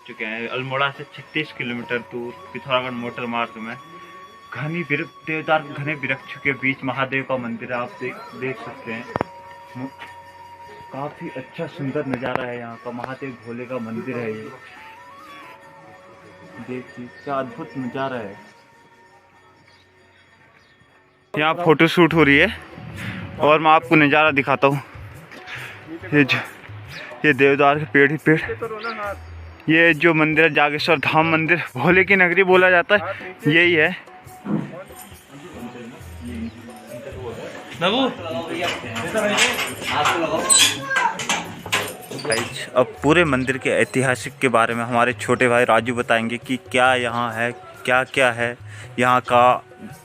चुके हैं। अल्मोड़ा से 36 किलोमीटर दूर पिथौरागढ़ मोटर मार्ग में घनी देवदार घने वृक्षों के बीच महादेव का मंदिर है। आप देख सकते हैं, काफी अच्छा सुंदर नज़ारा है यहाँ का। महादेव भोले का मंदिर है ये, देखिए क्या अद्भुत नज़ारा है। यहाँ फोटो शूट हो रही है और मैं आपको नज़ारा दिखाता हूँ। ये देवदार के पेड़ ही पेड़। ये जो मंदिर है जागेश्वर धाम मंदिर, भोले की नगरी बोला जाता है, यही है। अब पूरे मंदिर के ऐतिहासिक के बारे में हमारे छोटे भाई राजू बताएंगे कि क्या यहाँ है, क्या क्या है यहाँ का।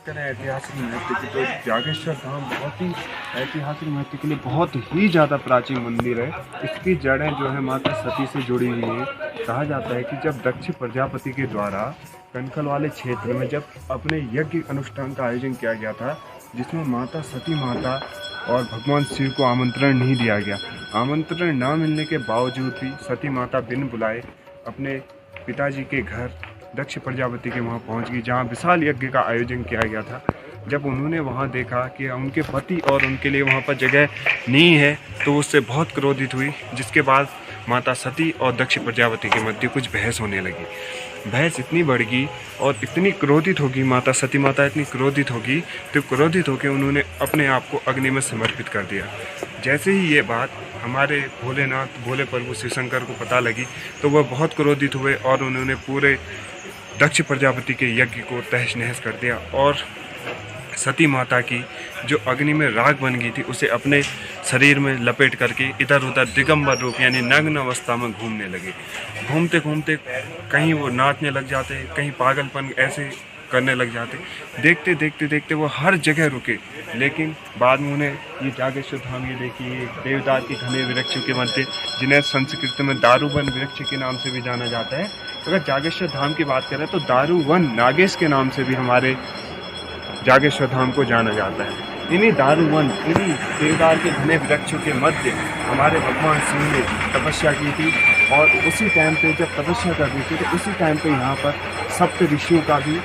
ऐतिहासिक महत्व की तो जागेश्वर धाम बहुत ही ऐतिहासिक महत्व के लिए बहुत ही ज़्यादा प्राचीन मंदिर है। इसकी जड़ें जो है माता सती से जुड़ी हुई हैं। कहा जाता है कि जब दक्ष प्रजापति के द्वारा कनकल वाले क्षेत्र में जब अपने यज्ञ अनुष्ठान का आयोजन किया गया था, जिसमें माता सती माता और भगवान शिव को आमंत्रण नहीं दिया गया। आमंत्रण न मिलने के बावजूद भी सती माता बिन बुलाए अपने पिताजी के घर दक्ष प्रजापति के वहाँ पहुँच गई, जहाँ विशाल यज्ञ का आयोजन किया गया था। जब उन्होंने वहाँ देखा कि उनके पति और उनके लिए वहाँ पर जगह नहीं है, तो उससे बहुत क्रोधित हुई, जिसके बाद माता सती और दक्ष प्रजापति के मध्य कुछ बहस होने लगी। बहस इतनी बढ़ गई और इतनी क्रोधित होगी माता सती माता, इतनी क्रोधित होगी तो क्रोधित होकर उन्होंने अपने आप को अग्नि में समर्पित कर दिया। जैसे ही ये बात हमारे भोलेनाथ भोले प्रभु शिव शंकर को पता लगी, तो वह बहुत क्रोधित हुए और उन्होंने पूरे दक्ष प्रजापति के यज्ञ को तहस नहस कर दिया और सती माता की जो अग्नि में राख बन गई थी उसे अपने शरीर में लपेट करके इधर उधर दिगंबर रूप यानी नग्न अवस्था में घूमने लगे। घूमते घूमते कहीं वो नाचने लग जाते, कहीं पागलपन ऐसे करने लग जाते। देखते देखते देखते वो हर जगह रुके, लेकिन बाद में उन्हें ये जागेश्वर धाम, ये देखिए देवदार के घने वृक्षों के मध्य, जिन्हें संस्कृत में दारूवन वृक्ष के नाम से भी जाना जाता है। अगर जागेश्वर धाम की बात करें तो दारूवन नागेश के नाम से भी हमारे जागेश्वर धाम को जाना जाता है। इन्हीं दारूवन, इन्हीं देवदार के घने वृक्षों के मध्य हमारे भगवान शिव ने तपस्या की थी और उसी टाइम पे जब तपस्या कर रही थी तो उसी टाइम पे यहाँ पर सप्त ऋषियों का भी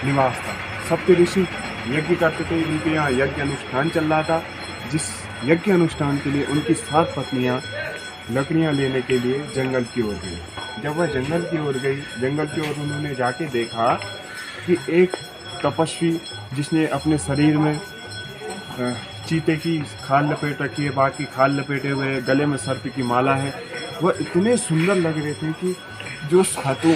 निवास था। सप्त ऋषि यज्ञ करते थे, उनके यहाँ यज्ञ अनुष्ठान चल रहा था, जिस यज्ञ अनुष्ठान के लिए उनकी 7 पत्नियाँ लकड़ियाँ लेने के लिए जंगल की ओर गई। जब वह जंगल की ओर गई, जंगल की ओर उन्होंने जाके देखा कि एक तपस्वी जिसने अपने शरीर में चीते की खाल लपेट रखी है, बाकी खाल लपेटे हुए, गले में सर्प की माला है, वह इतने सुंदर लग रहे थे कि जो सातों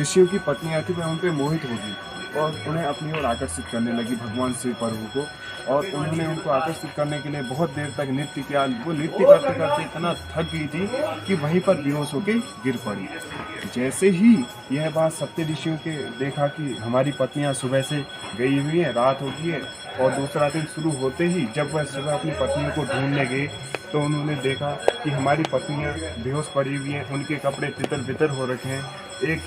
ऋषियों की पत्नियाँ थी वह उन पर मोहित हो गई और उन्हें अपनी ओर आकर्षित करने लगी भगवान शिव प्रभु को। और उन्होंने उनको आकर्षित करने के लिए बहुत देर तक नृत्य किया। वो नृत्य करते करते इतना थक गई थी कि वहीं पर बेहोश होकर गिर पड़ी। जैसे ही यह बात सप्त ऋषियों के देखा कि हमारी पत्नियां सुबह से गई हुई हैं, रात हो गई है, और दूसरा दिन शुरू होते ही जब वह सुबह अपनी पत्नियों को ढूंढने गए तो उन्होंने देखा कि हमारी पत्नियां बेहोश पड़ी हुई हैं, उनके कपड़े तितर बितर हो रखे हैं। एक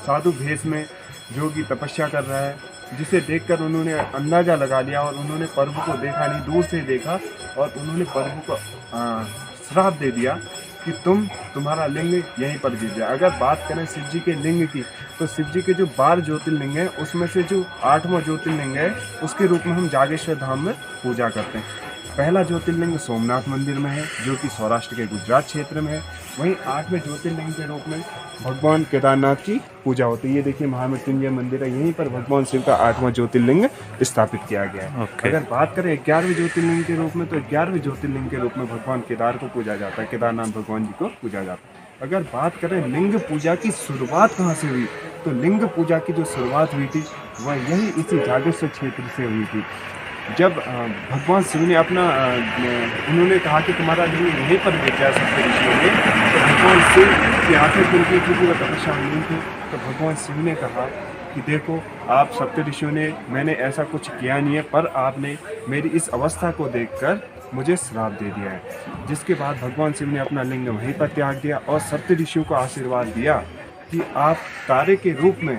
साधु भेष में जो कि तपस्या कर रहा है, जिसे देखकर उन्होंने अंदाज़ा लगा लिया और उन्होंने प्रभु को देखा नहीं, दूर से देखा और उन्होंने प्रभु को श्राप दे दिया कि तुम्हारा लिंग यहीं पर गिर जाए। अगर बात करें शिव जी के लिंग की, तो शिव जी के जो 12 ज्योतिर्लिंग हैं उसमें से जो 8वां ज्योतिर्लिंग है उसके रूप में हम जागेश्वर धाम में पूजा करते हैं। पहला ज्योतिर्लिंग सोमनाथ मंदिर में है, जो कि सौराष्ट्र के गुजरात क्षेत्र में है। वहीं 8वें ज्योतिर्लिंग के रूप में भगवान केदारनाथ की पूजा होती है। ये देखिए महामृत्युंजय मंदिर है, यहीं पर भगवान शिव का 8वां ज्योतिर्लिंग स्थापित किया गया है। अगर बात करें 11वें ज्योतिर्लिंग के रूप में, तो 11वें ज्योतिर्लिंग के रूप में भगवान केदार को पूजा जाता है, केदारनाथ भगवान जी को पूजा जाता है। अगर बात करें लिंग पूजा की शुरुआत कहाँ से हुई, तो लिंग पूजा की जो शुरुआत हुई थी वह यही इसी जागेश्वर क्षेत्र से हुई थी। जब भगवान शिव ने अपना उन्होंने कहा कि तुम्हारा लिंग यहीं पर गिर जाए सप्त ऋषियों ने, तो भगवान शिव की आंखें खुल गई क्योंकि वह तपस्या में नहीं थे। तो भगवान शिव ने कहा कि देखो आप सप्त ऋषियों ने, मैंने ऐसा कुछ किया नहीं है, पर आपने मेरी इस अवस्था को देखकर मुझे श्राप दे दिया है। जिसके बाद भगवान शिव ने अपना लिंग वहीं पर त्याग दिया और सप्त ऋषियों को आशीर्वाद दिया कि आप तारे के रूप में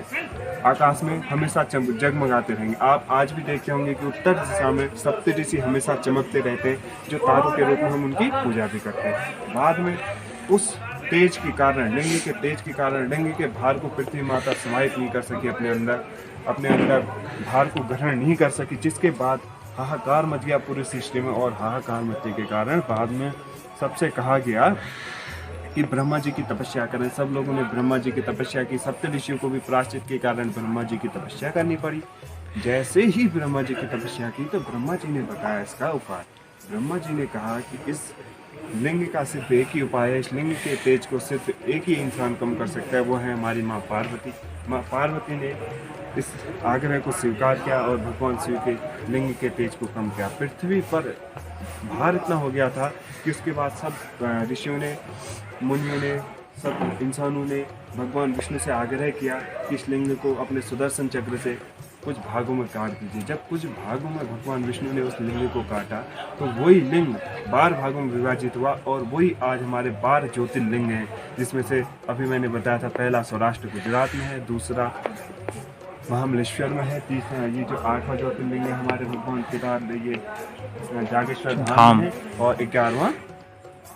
आकाश में हमेशा जगमगाते रहेंगे। आप आज भी देखते होंगे कि उत्तर दिशा में सप्त ऋषि हमेशा चमकते रहते हैं, जो तारों के रूप में हम उनकी पूजा भी करते हैं। बाद में उस तेज के कारण, लिंग के तेज के कारण, लिंग के भार को पृथ्वी माता समाहित नहीं कर सकी अपने अंदर भार को ग्रहण नहीं कर सकी, जिसके बाद हाहाकार मच गया पूरी सृष्टि में। और हाहाकार मचने के कारण बाद में सबसे कहा गया कि ब्रह्मा जी की तपस्या करें। सब लोगों ने ब्रह्मा जी की तपस्या की, सप्त ऋषियों को भी प्रायश्चित के कारण ब्रह्मा जी की तपस्या करनी पड़ी। जैसे ही ब्रह्मा जी की तपस्या की तो ब्रह्मा जी ने बताया इसका उपाय। ब्रह्मा जी ने कहा कि इस लिंग का सिर्फ एक ही उपाय है, इस लिंग के तेज को सिर्फ एक ही इंसान कम कर सकता है, वो है हमारी माँ पार्वती। माँ पार्वती ने इस आग्रह को स्वीकार किया और भगवान शिव के लिंग के तेज को कम किया। पृथ्वी पर भार इतना हो गया था कि उसके बाद सब ऋषियों ने, मुनियों ने, सब इंसानों ने भगवान विष्णु से आग्रह किया कि इस लिंग को अपने सुदर्शन चक्र से कुछ भागों में काट दीजिए। जब कुछ भागों में भगवान विष्णु ने उस लिंग को काटा तो वही लिंग 12 भागों में विभाजित हुआ और वही आज हमारे 12 ज्योतिर्लिंग हैं, जिसमें से अभी मैंने बताया था पहला सौराष्ट्र गुजरात में है, दूसरा महाबलेश्वर में है, तीसरा ये जो 8वां ज्योतिर्लिंग है हमारे भगवान केदार, ये जागेश्वर धाम है, और 11वां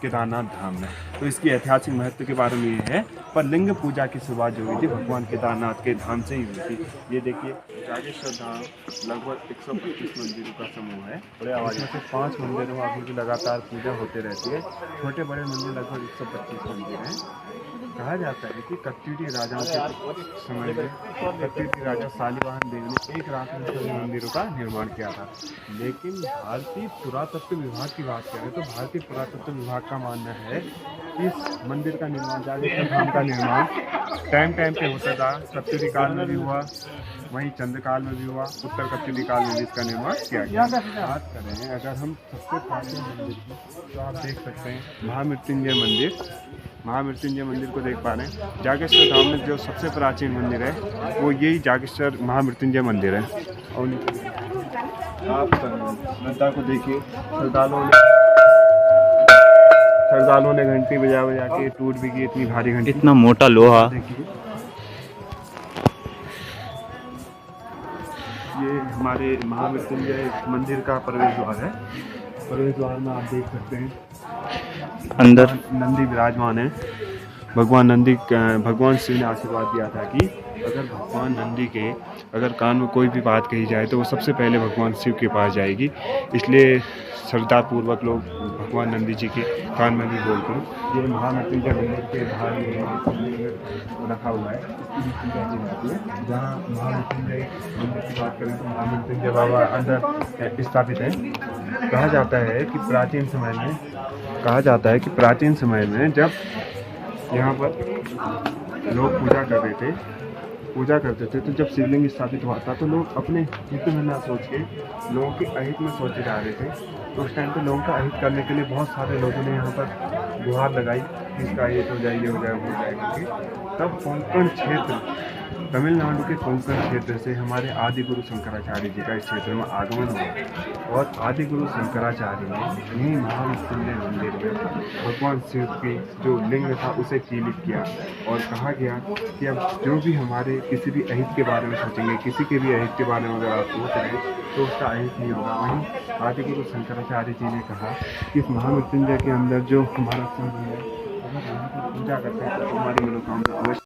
केदारनाथ धाम में। तो इसकी ऐतिहासिक महत्व के बारे में ये है। पर लिंग पूजा की शुरुआत जो हुई थी भगवान केदारनाथ के धाम से ही हुई थी। ये देखिए जागेश्वर धाम लगभग 125 मंदिरों का समूह है। इसमें से 5 मंदिरों में अभी भी लगातार पूजा होते रहती है। छोटे बड़े मंदिर लगभग 125 मंदिर हैं। कहा जाता है कि कत्यूरी राजाओं के समय में कत्यूरी राजा शालिवाहन देव ने एक रात में सभी मंदिरों का निर्माण किया था। लेकिन भारतीय पुरातत्व विभाग की बात करें तो भारतीय पुरातत्व विभाग का मानना है कि इस मंदिर का निर्माण, जागेश्वर धाम का निर्माण टाइम पे होता था। कत्यूरी काल में भी हुआ, वहीं चंद्रकाल में भी हुआ, उत्तर कत्यूरी काल में भी इसका निर्माण किया गया। बात करें अगर हम सबसे प्राचीन मंदिर की तो आप देख सकते हैं महामृत्युंजय मंदिर। महामृत्युंजय मंदिर को देख पा रहे हैं। जागेश्वर धाम में जो सबसे प्राचीन मंदिर है वो यही जागेश्वर महामृत्युंजय मंदिर है। और आप श्रद्धा को देखिए, श्रद्धालुओं ने घंटी बजा के टूट भी गई, इतनी भारी घंटी, इतना मोटा लोहा। देखिए ये हमारे महामृत्युंजय मंदिर का प्रवेश द्वार है। प्रवेश द्वार में आप देख सकते हैं अंदर नंदी विराजमान है। भगवान शिव ने आशीर्वाद दिया था कि अगर भगवान नंदी के अगर कान में कोई भी बात कही जाए तो वो सबसे पहले भगवान शिव के पास जाएगी। इसलिए श्रद्धापूर्वक लोग भगवान नंदी जी के कान में भी बोलते हैं। ये महामृत्युंजय मंदिर के बाहर रखा हुआ है, जहाँ महामृत्युंजय मंदिर की बात करें तो महामृत्युंजय बाबा अंदर स्थापित है। कहा जाता है कि प्राचीन समय में जब यहाँ पर लोग पूजा करते थे तो जब शिवलिंग स्थापित हुआ था तो लोग अपने हित में ना सोच के लोगों के अहित में सोचे जा रहे थे। तो उस टाइम पे लोगों का अहित करने के लिए बहुत सारे लोगों ने यहाँ पर गुहार लगाई कि इसका अहित हो जाए, ये हो जाए, वो हो जाए करके। तब कोंकण क्षेत्र, तमिलनाडु के कोंकण क्षेत्र से हमारे आदि गुरु शंकराचार्य जी का इस क्षेत्र में आगमन हुआ और आदि गुरु शंकराचार्य ने यही महामृत्युंजय मंदिर में भगवान शिव की जो लिंग था उसे कीलित किया और कहा गया कि अब जो भी हमारे किसी भी अहित के बारे में सोचेंगे, किसी के भी अहित के बारे में अगर आप सोच रहे तो उसका अहित नहीं होगा। वहीं आदि गुरु शंकराचार्य जी ने कहा कि इस महामृत्युंजय के अंदर जो हमारा शिव है, अगर यहाँ पर पूजा करते हैं तो हमारी मनोकामना अवश्य